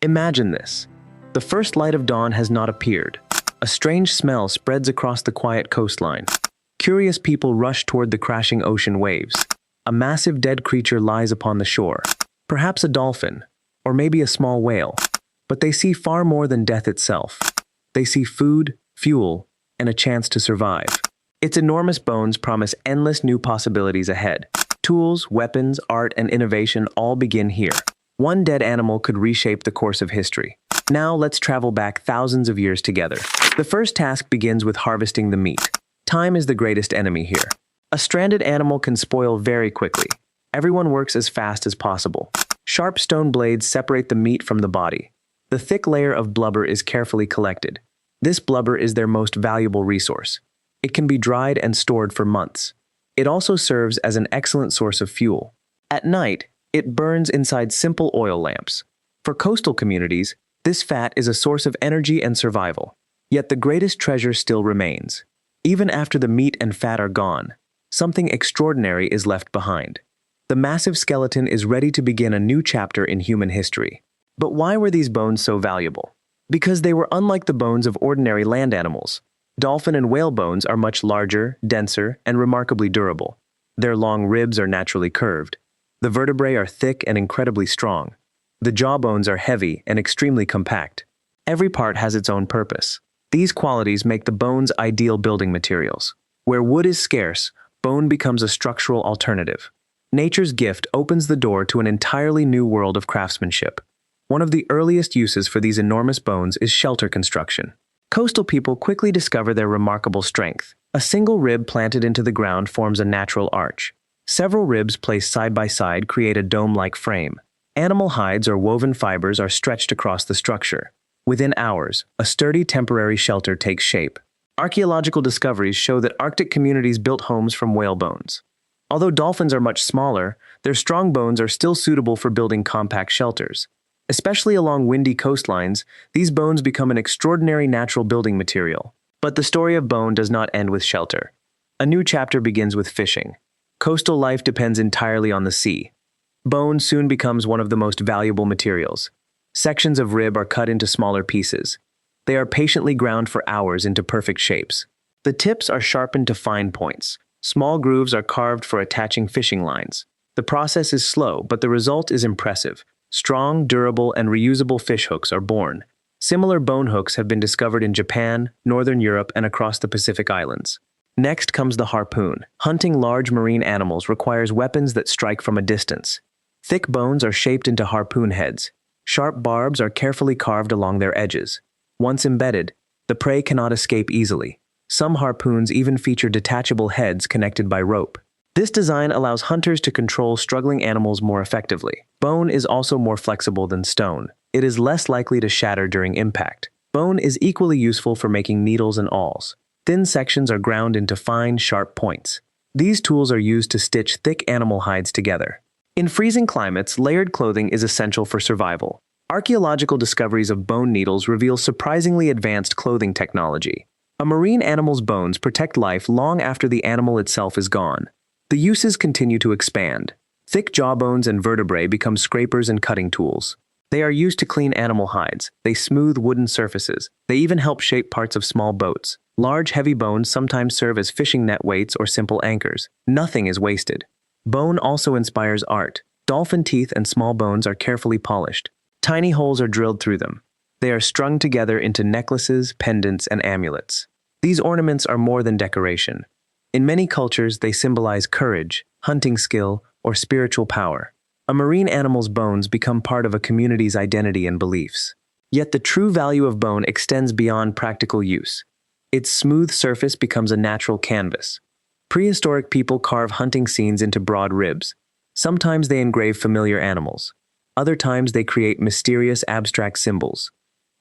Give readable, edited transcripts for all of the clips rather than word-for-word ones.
Imagine this. The first light of dawn has not appeared. A strange smell spreads across the quiet coastline. Curious people rush toward the crashing ocean waves. A massive dead creature lies upon the shore. Perhaps a dolphin, or maybe a small whale. But they see far more than death itself. They see food, fuel, and a chance to survive. Its enormous bones promise endless new possibilities ahead. Tools, weapons, art, and innovation all begin here. One dead animal could reshape the course of history. Now let's travel back thousands of years together. The first task begins with harvesting the meat. Time is the greatest enemy here. A stranded animal can spoil very quickly. Everyone works as fast as possible. Sharp stone blades separate the meat from the body. The thick layer of blubber is carefully collected. This blubber is their most valuable resource. It can be dried and stored for months. It also serves as an excellent source of fuel. At night, it burns inside simple oil lamps. For coastal communities, this fat is a source of energy and survival. Yet the greatest treasure still remains. Even after the meat and fat are gone, something extraordinary is left behind. The massive skeleton is ready to begin a new chapter in human history. But why were these bones so valuable? Because they were unlike the bones of ordinary land animals. Dolphin and whale bones are much larger, denser, and remarkably durable. Their long ribs are naturally curved. The vertebrae are thick and incredibly strong. The jawbones are heavy and extremely compact. Every part has its own purpose. These qualities make the bones ideal building materials. Where wood is scarce, bone becomes a structural alternative. Nature's gift opens the door to an entirely new world of craftsmanship. One of the earliest uses for these enormous bones is shelter construction. Coastal people quickly discover their remarkable strength. A single rib planted into the ground forms a natural arch. Several ribs placed side by side create a dome-like frame. Animal hides or woven fibers are stretched across the structure. Within hours, a sturdy temporary shelter takes shape. Archaeological discoveries show that Arctic communities built homes from whale bones. Although dolphins are much smaller, their strong bones are still suitable for building compact shelters. Especially along windy coastlines, these bones become an extraordinary natural building material. But the story of bone does not end with shelter. A new chapter begins with fishing. Coastal life depends entirely on the sea. Bone soon becomes one of the most valuable materials. Sections of rib are cut into smaller pieces. They are patiently ground for hours into perfect shapes. The tips are sharpened to fine points. Small grooves are carved for attaching fishing lines. The process is slow, but the result is impressive. Strong, durable, and reusable fishhooks are born. Similar bone hooks have been discovered in Japan, Northern Europe, and across the Pacific Islands. Next comes the harpoon. Hunting large marine animals requires weapons that strike from a distance. Thick bones are shaped into harpoon heads. Sharp barbs are carefully carved along their edges. Once embedded, the prey cannot escape easily. Some harpoons even feature detachable heads connected by rope. This design allows hunters to control struggling animals more effectively. Bone is also more flexible than stone. It is less likely to shatter during impact. Bone is equally useful for making needles and awls. Thin sections are ground into fine, sharp points. These tools are used to stitch thick animal hides together. In freezing climates, layered clothing is essential for survival. Archaeological discoveries of bone needles reveal surprisingly advanced clothing technology. A marine animal's bones protect life long after the animal itself is gone. The uses continue to expand. Thick jawbones and vertebrae become scrapers and cutting tools. They are used to clean animal hides. They smooth wooden surfaces. They even help shape parts of small boats. Large, heavy bones sometimes serve as fishing net weights or simple anchors. Nothing is wasted. Bone also inspires art. Dolphin teeth and small bones are carefully polished. Tiny holes are drilled through them. They are strung together into necklaces, pendants, and amulets. These ornaments are more than decoration. In many cultures, they symbolize courage, hunting skill, or spiritual power. A marine animal's bones become part of a community's identity and beliefs. Yet the true value of bone extends beyond practical use. Its smooth surface becomes a natural canvas. Prehistoric people carve hunting scenes into broad ribs. Sometimes they engrave familiar animals. Other times they create mysterious abstract symbols.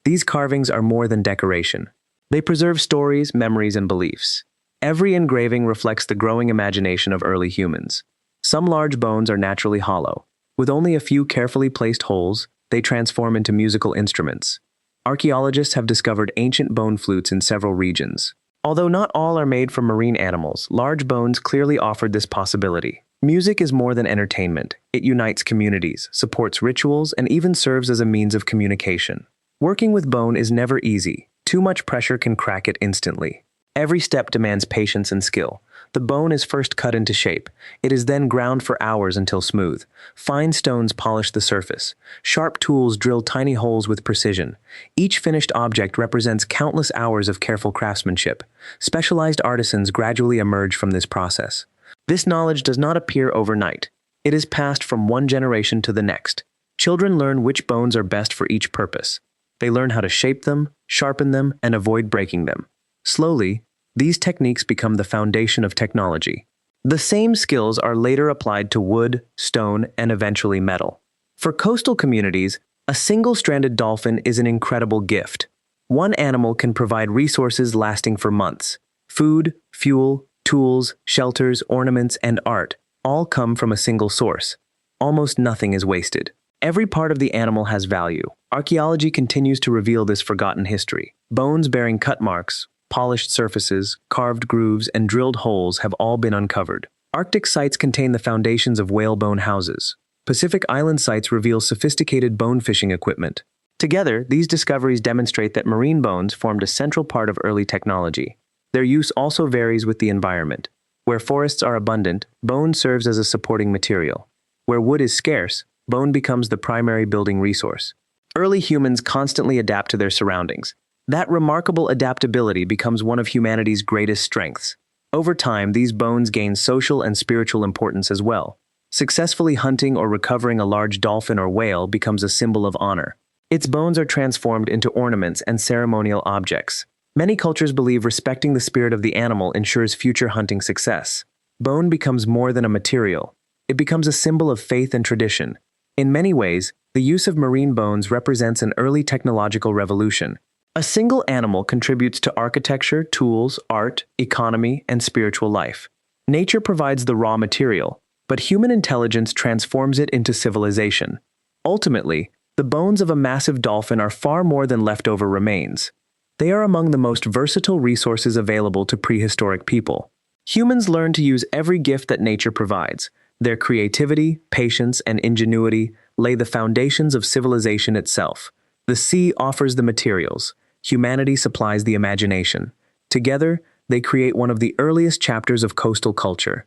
These carvings are more than decoration. They preserve stories, memories, and beliefs. Every engraving reflects the growing imagination of early humans. Some large bones are naturally hollow. With only a few carefully placed holes, they transform into musical instruments. Archaeologists have discovered ancient bone flutes in several regions. Although not all are made from marine animals, large bones clearly offered this possibility. Music is more than entertainment. It unites communities, supports rituals, and even serves as a means of communication. Working with bone is never easy. Too much pressure can crack it instantly. Every step demands patience and skill. The bone is first cut into shape. It is then ground for hours until smooth. Fine stones polish the surface. Sharp tools drill tiny holes with precision. Each finished object represents countless hours of careful craftsmanship. Specialized artisans gradually emerge from this process. This knowledge does not appear overnight. It is passed from one generation to the next. Children learn which bones are best for each purpose. They learn how to shape them, sharpen them, and avoid breaking them. Slowly, these techniques become the foundation of technology. The same skills are later applied to wood, stone, and eventually metal. For coastal communities, a single-stranded dolphin is an incredible gift. One animal can provide resources lasting for months. Food, fuel, tools, shelters, ornaments, and art all come from a single source. Almost nothing is wasted. Every part of the animal has value. Archaeology continues to reveal this forgotten history. Bones bearing cut marks, polished surfaces, carved grooves, and drilled holes have all been uncovered. Arctic sites contain the foundations of whalebone houses. Pacific Island sites reveal sophisticated bone fishing equipment. Together, these discoveries demonstrate that marine bones formed a central part of early technology. Their use also varies with the environment. Where forests are abundant, bone serves as a supporting material. Where wood is scarce, bone becomes the primary building resource. Early humans constantly adapt to their surroundings. That remarkable adaptability becomes one of humanity's greatest strengths. Over time, these bones gain social and spiritual importance as well. Successfully hunting or recovering a large dolphin or whale becomes a symbol of honor. Its bones are transformed into ornaments and ceremonial objects. Many cultures believe respecting the spirit of the animal ensures future hunting success. Bone becomes more than a material. It becomes a symbol of faith and tradition. In many ways, the use of marine bones represents an early technological revolution. A single animal contributes to architecture, tools, art, economy, and spiritual life. Nature provides the raw material, but human intelligence transforms it into civilization. Ultimately, the bones of a massive dolphin are far more than leftover remains. They are among the most versatile resources available to prehistoric people. Humans learn to use every gift that nature provides. Their creativity, patience, and ingenuity lay the foundations of civilization itself. The sea offers the materials. Humanity supplies the imagination. Together, they create one of the earliest chapters of coastal culture.